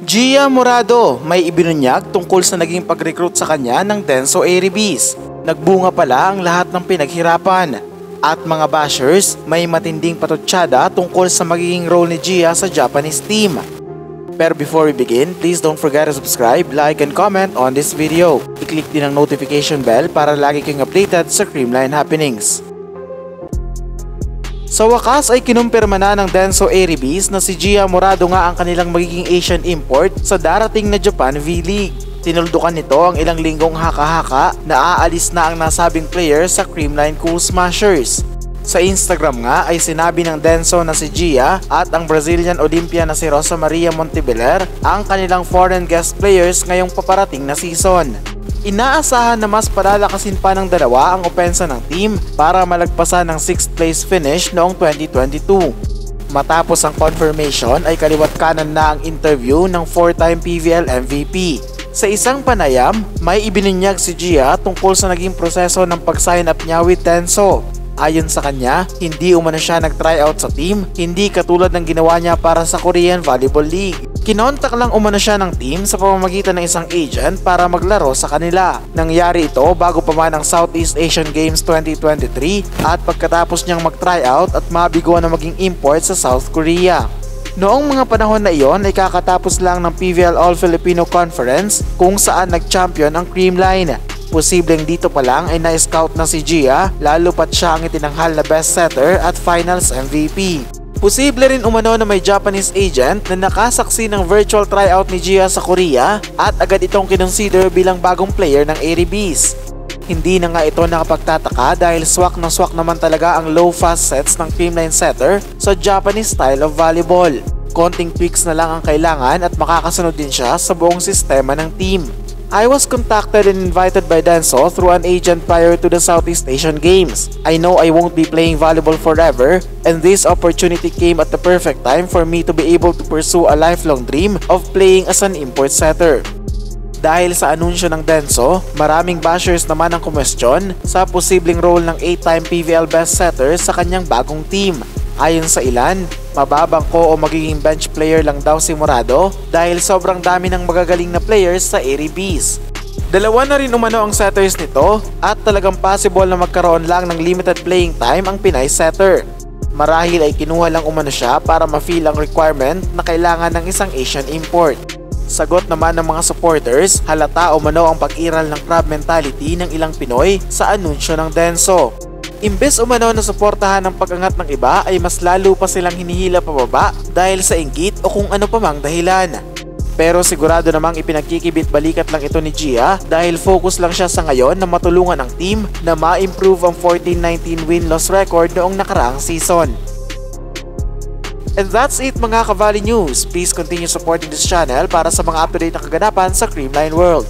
Gia Morado may ibinunyag tungkol sa naging pag-recruit sa kanya ng Denso Airy-Bees. Nagbunga pala ang lahat ng pinaghirapan. At mga bashers may matinding patutsada tungkol sa magiging role ni Gia sa Japanese team. Pero before we begin, please don't forget to subscribe, like, and comment on this video. I-click din ang notification bell para lagi kayong updated sa Creamline happenings. Sa wakas ay kinumpirma na ng Denso Airy-Bees na si Gia Morado nga ang kanilang magiging Asian import sa darating na Japan V-League. Tinuldukan nito ang ilang linggong haka-haka na aalis na ang nasabing player sa Creamline Cool Smashers. Sa Instagram nga ay sinabi ng Denso na si Gia at ang Brazilian Olympia na si Rosa Maria Monteveler ang kanilang foreign guest players ngayong paparating na season. Inaasahan na mas palalakasin pa ng dalawa ang opensa ng team para malagpasan ng 6th place finish noong 2022. Matapos ang confirmation ay kaliwat kanan na ang interview ng 4-time PVL MVP. Sa isang panayam, may ibinunyag si Gia tungkol sa naging proseso ng pag-sign up niya with Denso. Ayon sa kanya, hindi umano siya nag-tryout sa team, hindi katulad ng ginawa niya para sa Korean Volleyball League. Kinontak lang umano siya ng team sa pamamagitan ng isang agent para maglaro sa kanila. Nangyari ito bago pa man ang Southeast Asian Games 2023 at pagkatapos niyang mag-tryout at mabigo na maging import sa South Korea. Noong mga panahon na iyon ay kakatapos lang ng PVL All-Filipino Conference kung saan nag-champion ang Creamline. Posibleng dito pa lang ay na-scout na si Gia lalo pat siya ang itinanghal na best setter at finals MVP. Posible rin umano na may Japanese agent na nakasaksi ng virtual tryout ni Gia sa Korea at agad itong kinonsider bilang bagong player ng Airy-Bees. Hindi na nga ito nakapagtataka dahil swak naman talaga ang low fast sets ng Creamline setter sa Japanese style of volleyball. Konting tweaks na lang ang kailangan at makakasunod din siya sa buong sistema ng team. I was contacted and invited by Denso through an agent prior to the Southeast Asian Games. I know I won't be playing volleyball forever and this opportunity came at the perfect time for me to be able to pursue a lifelong dream of playing as an import setter. Dahil sa anunsyo ng Denso, maraming bashers naman ang kumestyon sa posibleng role ng 8-time PVL best setter sa kanyang bagong team. Ayon sa ilan, mababangko o magiging bench player lang daw si Morado dahil sobrang dami ng magagaling na players sa Airy-Bees. Dalawa na rin umano ang setters nito at talagang possible na magkaroon lang ng limited playing time ang Pinay setter. Marahil ay kinuha lang umano siya para ma-feel ang requirement na kailangan ng isang Asian import. Sagot naman ng mga supporters, halata umano ang pag-iral ng crab mentality ng ilang Pinoy sa anunsyo ng Denso. Imbes umano na suportahan ang pag-angat ng iba ay mas lalo pa silang hinihila pababa dahil sa inggit o kung ano pa mang dahilan. Pero sigurado namang ipinagkikibit balikat lang ito ni Gia dahil focus lang siya sa ngayon na matulungan ang team na ma-improve ang 14-19 win-loss record noong nakaraang season. And that's it mga Ka-Volley News. Please continue supporting this channel para sa mga up-to-date na kaganapan sa Creamline World.